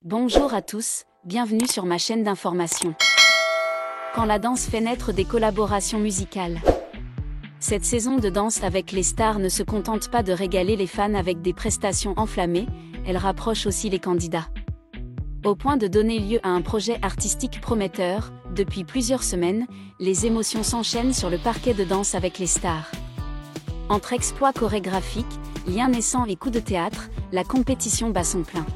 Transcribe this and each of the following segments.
Bonjour à tous, bienvenue sur ma chaîne d'information. Quand la danse fait naître des collaborations musicales. Cette saison de Danse avec les stars ne se contente pas de régaler les fans avec des prestations enflammées, elle rapproche aussi les candidats. Au point de donner lieu à un projet artistique prometteur, depuis plusieurs semaines, les émotions s'enchaînent sur le parquet de Danse avec les stars. Entre exploits chorégraphiques, liens naissants et coups de théâtre, la compétition bat son plein.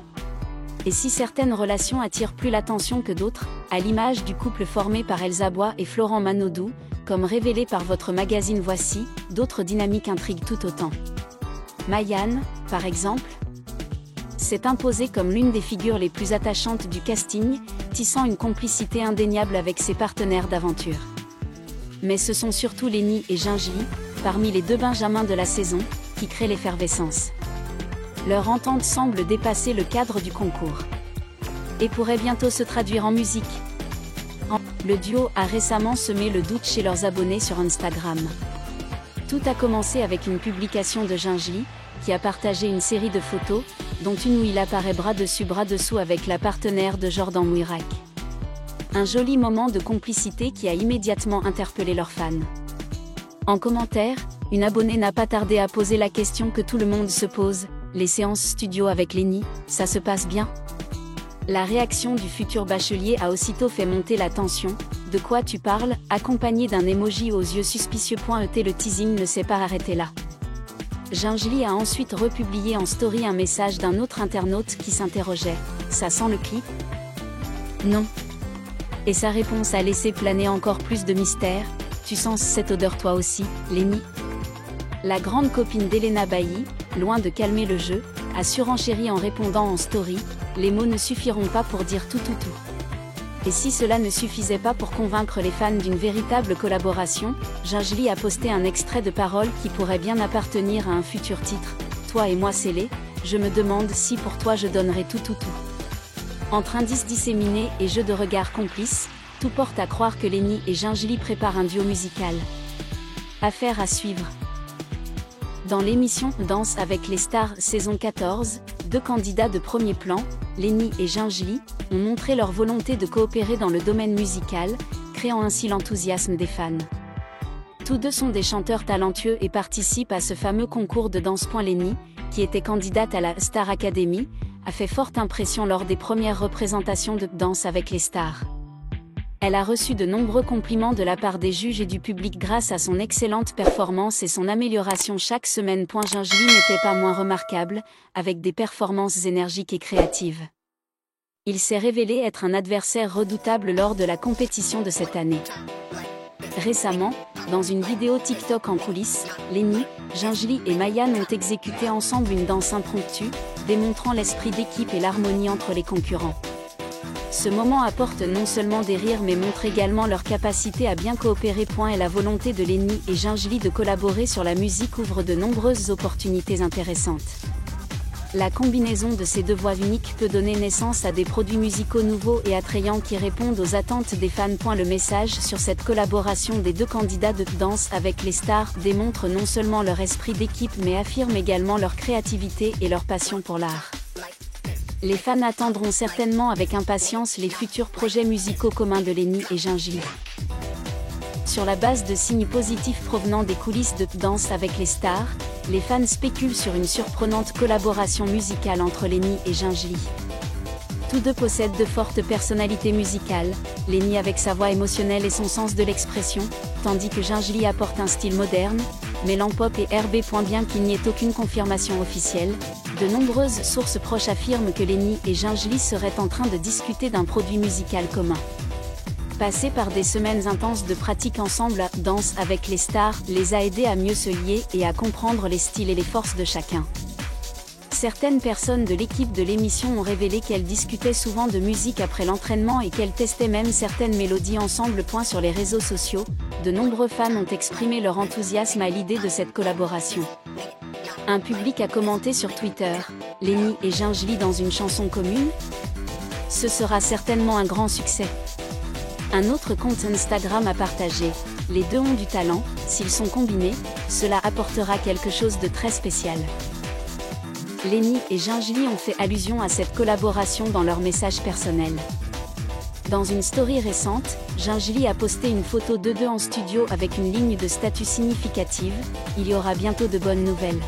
Et si certaines relations attirent plus l'attention que d'autres, à l'image du couple formé par Elsa Bois et Florent Manodou, comme révélé par votre magazine Voici, d'autres dynamiques intriguent tout autant. Mayan, par exemple, s'est imposée comme l'une des figures les plus attachantes du casting, tissant une complicité indéniable avec ses partenaires d'aventure. Mais ce sont surtout Lénie et Gingili, parmi les deux benjamins de la saison, qui créent l'effervescence. Leur entente semble dépasser le cadre du concours. Et pourrait bientôt se traduire en musique. Le duo a récemment semé le doute chez leurs abonnés sur Instagram. Tout a commencé avec une publication de Gingili, qui a partagé une série de photos, dont une où il apparaît bras dessus bras dessous avec la partenaire de Jordan Mouirak. Un joli moment de complicité qui a immédiatement interpellé leurs fans. En commentaire, une abonnée n'a pas tardé à poser la question que tout le monde se pose, les séances studio avec Lénie, ça se passe bien ? La réaction du futur bachelier a aussitôt fait monter la tension. De quoi tu parles, accompagné d'un emoji aux yeux suspicieux. Le teasing ne s'est pas arrêté là. Gingili a ensuite republié en story un message d'un autre internaute qui s'interrogeait. Ça sent le clip ? Non. Et sa réponse a laissé planer encore plus de mystère. Tu sens cette odeur toi aussi, Lénie ? La grande copine d'Elena Bailly, loin de calmer le jeu, a surenchéri en répondant en story. Les mots ne suffiront pas pour dire tout. Et si cela ne suffisait pas pour convaincre les fans d'une véritable collaboration, Gingili a posté un extrait de paroles qui pourrait bien appartenir à un futur titre. Toi et moi scellés, je me demande si pour toi je donnerais tout. Entre indices disséminés et jeux de regard complices, tout porte à croire que Lénie et Gingili préparent un duo musical. Affaire à suivre. Dans l'émission Danse avec les stars saison 14, deux candidats de premier plan, Lénie et Gingili, ont montré leur volonté de coopérer dans le domaine musical, créant ainsi l'enthousiasme des fans. Tous deux sont des chanteurs talentueux et participent à ce fameux concours de danse. Lénie, qui était candidate à la Star Academy, a fait forte impression lors des premières représentations de Danse avec les stars. Elle a reçu de nombreux compliments de la part des juges et du public grâce à son excellente performance et son amélioration chaque semaine. Gingili n'était pas moins remarquable, avec des performances énergiques et créatives. Il s'est révélé être un adversaire redoutable lors de la compétition de cette année. Récemment, dans une vidéo TikTok en coulisses, Lénie, Gingili et Mayan ont exécuté ensemble une danse impromptue, démontrant l'esprit d'équipe et l'harmonie entre les concurrents. Ce moment apporte non seulement des rires mais montre également leur capacité à bien coopérer. Et la volonté de Lénie et Gingili de collaborer sur la musique ouvre de nombreuses opportunités intéressantes. La combinaison de ces deux voix uniques peut donner naissance à des produits musicaux nouveaux et attrayants qui répondent aux attentes des fans. Le message sur cette collaboration des deux candidats de Danse avec les stars démontre non seulement leur esprit d'équipe mais affirme également leur créativité et leur passion pour l'art. Les fans attendront certainement avec impatience les futurs projets musicaux communs de Lénie et Gingili. Sur la base de signes positifs provenant des coulisses de Danse avec les stars, les fans spéculent sur une surprenante collaboration musicale entre Lénie et Gingili. Tous deux possèdent de fortes personnalités musicales, Lénie avec sa voix émotionnelle et son sens de l'expression, tandis que Gingili apporte un style moderne, mêlant pop et R&B. Bien qu'il n'y ait aucune confirmation officielle, de nombreuses sources proches affirment que Lénie et Gingili seraient en train de discuter d'un produit musical commun. Passer par des semaines intenses de pratique ensemble à Danse avec les stars les a aidés à mieux se lier et à comprendre les styles et les forces de chacun. Certaines personnes de l'équipe de l'émission ont révélé qu'elles discutaient souvent de musique après l'entraînement et qu'elles testaient même certaines mélodies ensemble. Sur les réseaux sociaux, de nombreux fans ont exprimé leur enthousiasme à l'idée de cette collaboration. Un public a commenté sur Twitter « Lénie et Gingili dans une chanson commune ? Ce sera certainement un grand succès ». Un autre compte Instagram a partagé « Les deux ont du talent, s'ils sont combinés, cela apportera quelque chose de très spécial ». Lenny et Gingely ont fait allusion à cette collaboration dans leur message personnel. Dans une story récente, Gingely a posté une photo d'eux deux en studio avec une ligne de statut significative « Il y aura bientôt de bonnes nouvelles ».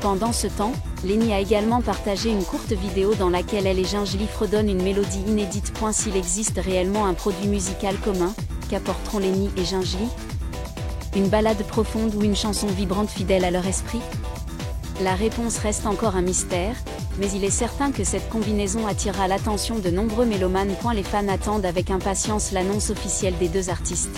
Pendant ce temps, Lenny a également partagé une courte vidéo dans laquelle elle et Gingely fredonnent une mélodie inédite. S'il existe réellement un produit musical commun, qu'apporteront Lenny et Gingely? Une ballade profonde ou une chanson vibrante fidèle à leur esprit? La réponse reste encore un mystère, mais il est certain que cette combinaison attirera l'attention de nombreux mélomanes. Les fans attendent avec impatience l'annonce officielle des deux artistes.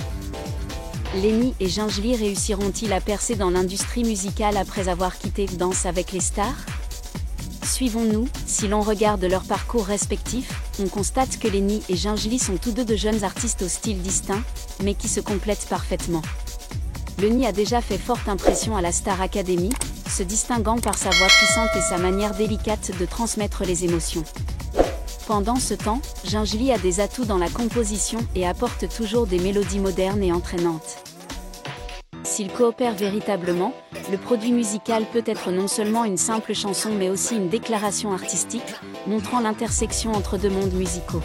Lenny et Gingely réussiront-ils à percer dans l'industrie musicale après avoir quitté Danse avec les stars? Suivons-nous. Si l'on regarde leur parcours respectif, on constate que Lenny et Gingely sont tous deux de jeunes artistes au style distinct, mais qui se complètent parfaitement. Lenny a déjà fait forte impression à la Star Academy, se distinguant par sa voix puissante et sa manière délicate de transmettre les émotions. Pendant ce temps, Gingely a des atouts dans la composition et apporte toujours des mélodies modernes et entraînantes. S'ils coopèrent véritablement, le produit musical peut être non seulement une simple chanson mais aussi une déclaration artistique, montrant l'intersection entre deux mondes musicaux.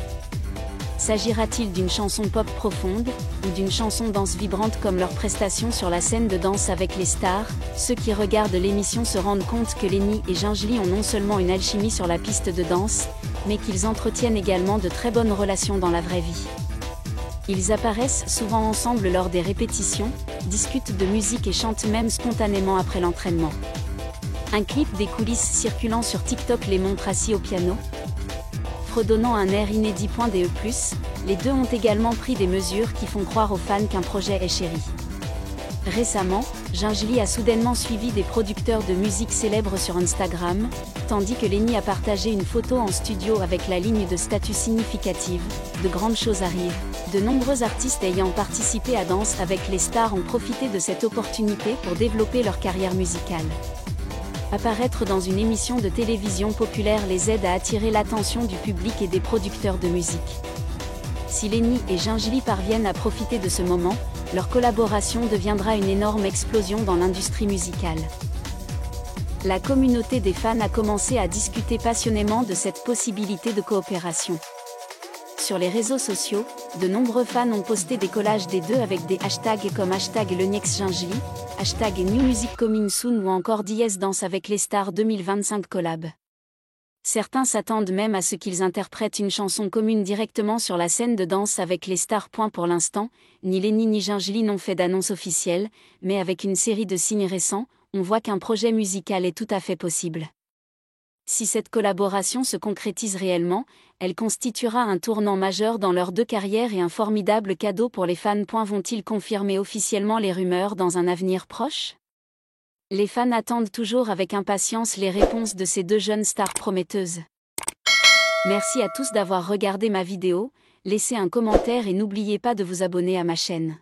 S'agira-t-il d'une chanson pop profonde, ou d'une chanson danse vibrante comme leur prestation sur la scène de Danse avec les stars? Ceux qui regardent l'émission se rendent compte que Lenny et Gingely ont non seulement une alchimie sur la piste de danse, mais qu'ils entretiennent également de très bonnes relations dans la vraie vie. Ils apparaissent souvent ensemble lors des répétitions, discutent de musique et chantent même spontanément après l'entraînement. Un clip des coulisses circulant sur TikTok les montre assis au piano, fredonnant un air inédit. Les deux ont également pris des mesures qui font croire aux fans qu'un projet est chéri. Récemment, Gingely a soudainement suivi des producteurs de musique célèbres sur Instagram, tandis que Lenny a partagé une photo en studio avec la ligne de statut significative « De grandes choses arrivent ». De nombreux artistes ayant participé à Danse avec les stars ont profité de cette opportunité pour développer leur carrière musicale. Apparaître dans une émission de télévision populaire les aide à attirer l'attention du public et des producteurs de musique. Si Lenny et Gingely parviennent à profiter de ce moment, leur collaboration deviendra une énorme explosion dans l'industrie musicale. La communauté des fans a commencé à discuter passionnément de cette possibilité de coopération. Sur les réseaux sociaux, de nombreux fans ont posté des collages des deux avec des hashtags comme #LennyXGingely, #NewMusicComingSoon ou encore #Danse avec les stars 2025 collab. Certains s'attendent même à ce qu'ils interprètent une chanson commune directement sur la scène de Danse avec les stars. Pour l'instant, ni Lenny ni Gingely n'ont fait d'annonce officielle, mais avec une série de signes récents, on voit qu'un projet musical est tout à fait possible. Si cette collaboration se concrétise réellement, elle constituera un tournant majeur dans leurs deux carrières et un formidable cadeau pour les fans. Vont-ils confirmer officiellement les rumeurs dans un avenir proche? Les fans attendent toujours avec impatience les réponses de ces deux jeunes stars prometteuses. Merci à tous d'avoir regardé ma vidéo, laissez un commentaire et n'oubliez pas de vous abonner à ma chaîne.